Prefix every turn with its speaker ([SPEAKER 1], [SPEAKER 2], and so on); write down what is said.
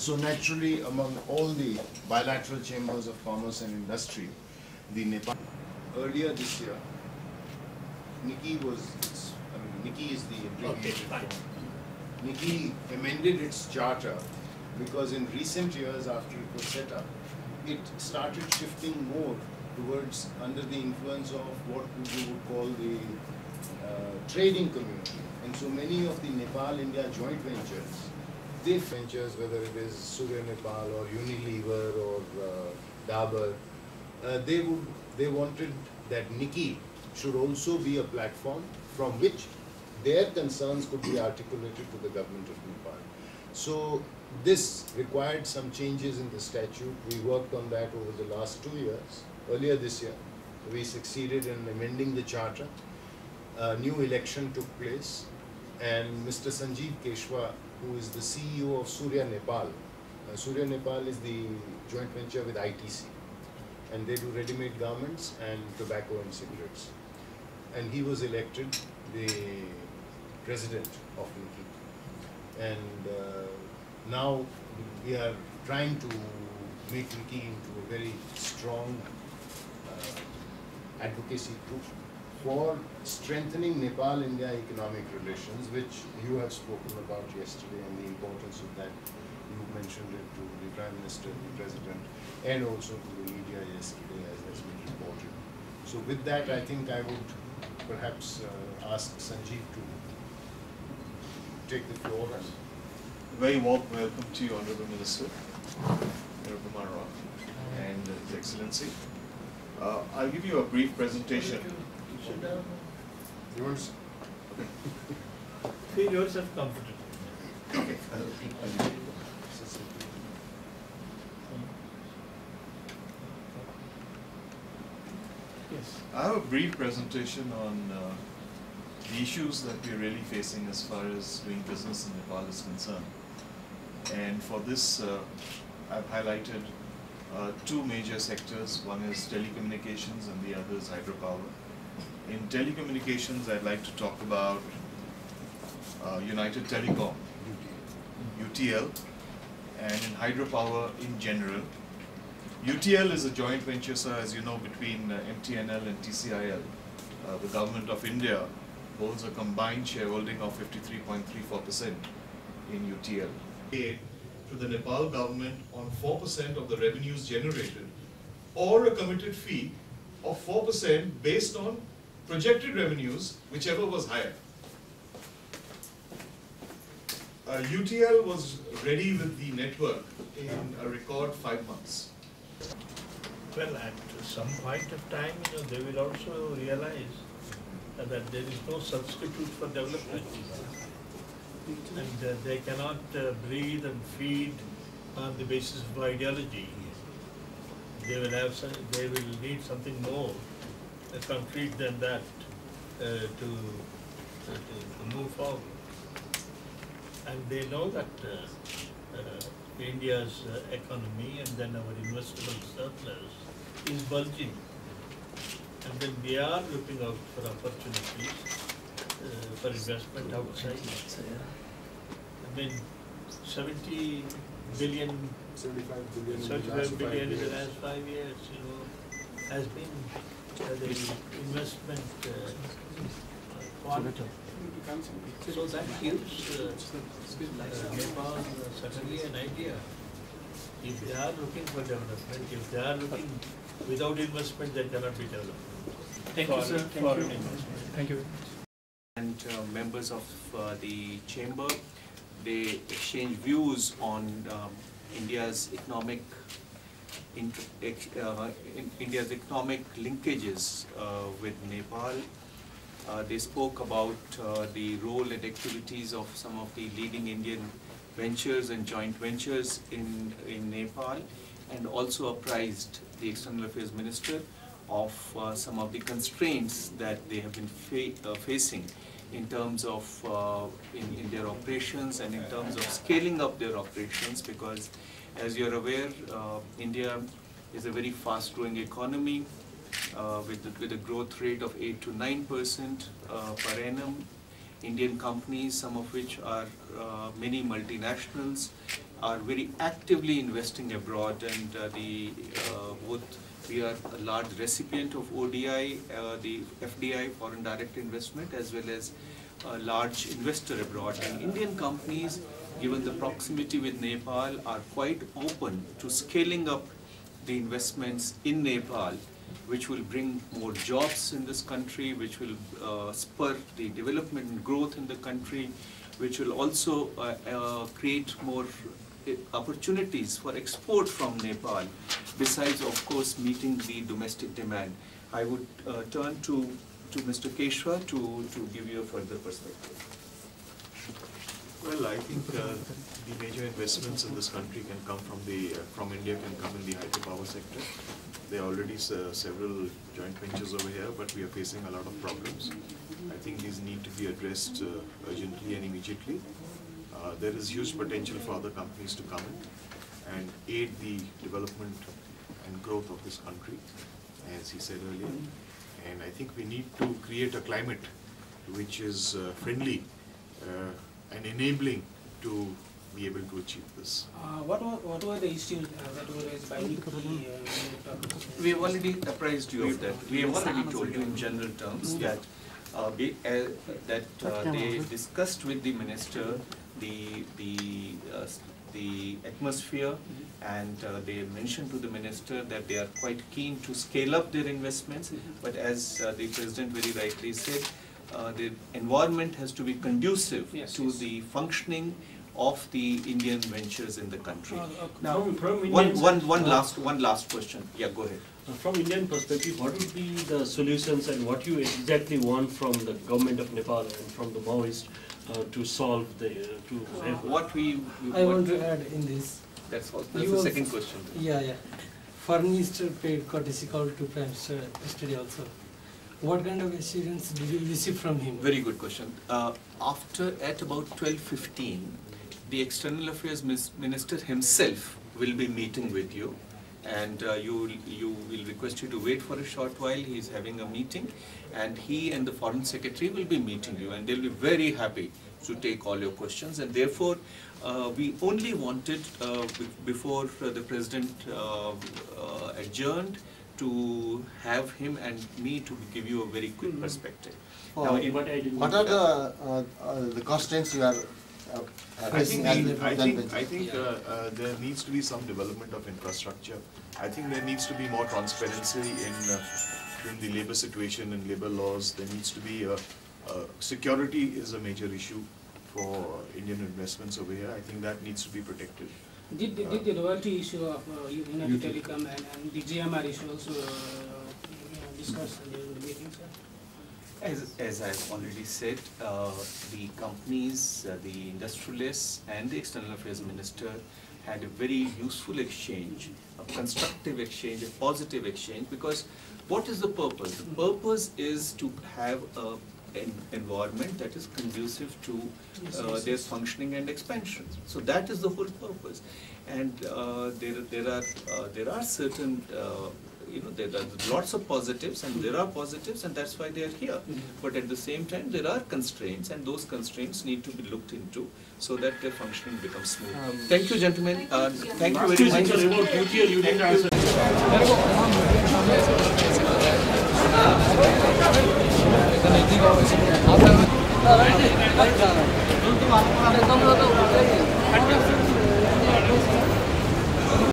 [SPEAKER 1] So naturally, among all the bilateral chambers of commerce and industry, the Nepal, earlier this year, NIKI NIKI is the abbreviated form. NIKI amended its charter because in recent years after it was set up, it started shifting more towards under the influence of what we would call the trading community. And so many of the Nepal-India joint ventures, whether it is Surya Nepal or Unilever or Dabur, they wanted that NIKI should also be a platform from which their concerns could be articulated to the government of Nepal. So this required some changes in the statute. We worked on that over the last 2 years. Earlier this year, we succeeded in amending the charter. A new election took place, and Mr. Sanjeev Keshwa, who is the CEO of Surya Nepal. Surya Nepal is the joint venture with ITC, and they do ready-made garments and tobacco and cigarettes. And he was elected the president of NIKI. And now we are trying to make NIKI into a very strong advocacy group for strengthening Nepal-India economic relations, which you have spoken about yesterday, and the importance of that. You mentioned it to the Prime Minister, the President, and also to the media yesterday, as has been reported. So with that, I think I would perhaps ask Sanjeev to take the floor.
[SPEAKER 2] Very warm welcome to you, Honorable Minister, Honorable Mara, and His Excellency. I'll give you a brief presentation.
[SPEAKER 1] Yours.
[SPEAKER 3] Feel yourself comfortable.
[SPEAKER 2] Okay.
[SPEAKER 3] Yes.
[SPEAKER 2] I have a brief presentation on the issues that we are really facing as far as doing business in Nepal is concerned. And for this, I've highlighted two major sectors. One is telecommunications and the other is hydropower. In telecommunications, I'd like to talk about United Telecom, UTL, and in hydropower in general. UTL is a joint venture, sir, as you know, between MTNL and TCIL. The Government of India holds a combined shareholding of 53.34% in UTL. To the Nepal government on 4% of the revenues generated, or a committed fee of 4% based on projected revenues, whichever was higher. UTL was ready with the network in a record 5 months.
[SPEAKER 3] Well, at some point of time, they will also realize that there is no substitute for development. And they cannot breathe and feed on the basis of ideology. They will need something more concrete than that to move forward. And they know that India's economy and then our investable surplus is bulging. And then we are looking out for opportunities for investment outside. I mean, 75 billion in the last 5 years, has been the investment quantum. So that gives Nepal certainly an idea. If they are looking for development, if they are looking without investment, there cannot be development.
[SPEAKER 4] Thank you, sir. Thank you.
[SPEAKER 5] And members of the chamber, they exchange views on India's economic linkages with Nepal. They spoke about the role and activities of some of the leading Indian ventures and joint ventures in Nepal, and also apprised the External Affairs Minister of some of the constraints that they have been facing in terms of in their operations and in terms of scaling up their operations, because as you're aware, India is a very fast growing economy with a growth rate of 8 to 9% per annum. Indian companies, some of which are many multinationals, are very actively investing abroad, and we are a large recipient of ODI, the FDI, foreign direct investment, as well as a large investor abroad. And Indian companies, given the proximity with Nepal, are quite open to scaling up the investments in Nepal, which will bring more jobs in this country, which will spur the development and growth in the country, which will also create more opportunities for export from Nepal, besides of course meeting the domestic demand. I would turn to Mr. Keshwa to give you a further perspective.
[SPEAKER 2] Well, I think the major investments in this country can come from India, can come in the hydropower sector. There are already several joint ventures over here, but we are facing a lot of problems. I think these need to be addressed urgently and immediately. There is huge potential for other companies to come in and aid the development and growth of this country, as he said earlier. And I think we need to create a climate which is friendly and enabling to be able to achieve this.
[SPEAKER 4] What were the issues that were raised by Nikki?
[SPEAKER 5] We have already apprised you of that. We have already told you in general terms that they discussed with the minister the atmosphere, and they mentioned to the minister that they are quite keen to scale up their investments, but as the President very rightly said, the environment has to be conducive to the functioning of the Indian ventures in the country. Now, one last question. Yeah, go ahead.
[SPEAKER 6] From Indian perspective, what would be the solutions and what you exactly want from the government of Nepal and from the Maoists to solve the
[SPEAKER 7] I want to add in this.
[SPEAKER 5] That's the second question.
[SPEAKER 7] Yeah. Foreign Minister paid courtesy call to Prime Minister yesterday also. What kind of assurance did you receive from him?
[SPEAKER 5] Very good question. At about 12:15, the External Affairs Minister himself will be meeting with you, and you will request you to wait for a short while. He is having a meeting, and he and the Foreign Secretary will be meeting you, and they'll be very happy to take all your questions. And therefore, we only wanted, before the President adjourned, to have him and me to give you a very quick perspective.
[SPEAKER 1] Now, what are the constraints you are
[SPEAKER 2] I think there needs to be some development of infrastructure. I think there needs to be more transparency in the labor situation and labor laws. There needs to be security is a major issue for Indian investments over here. I think that needs to be protected.
[SPEAKER 4] Did the royalty issue of United Telecom and the GMR issue also discussed during the meeting, sir?
[SPEAKER 5] As I've already said, the companies, the industrialists and the External Affairs Minister had a very useful exchange, a constructive exchange, a positive exchange, because what is the purpose? The purpose is to have an environment that is conducive to their functioning and expansion. So that is the whole purpose. And there are certain there are lots of positives, and there are positives, and that's why they are here. But at the same time, there are constraints, and those constraints need to be looked into so that their functioning becomes smooth. Thank you, gentlemen. Thank you very much.
[SPEAKER 6] About UTL, you didn't answer.
[SPEAKER 7] Thank you.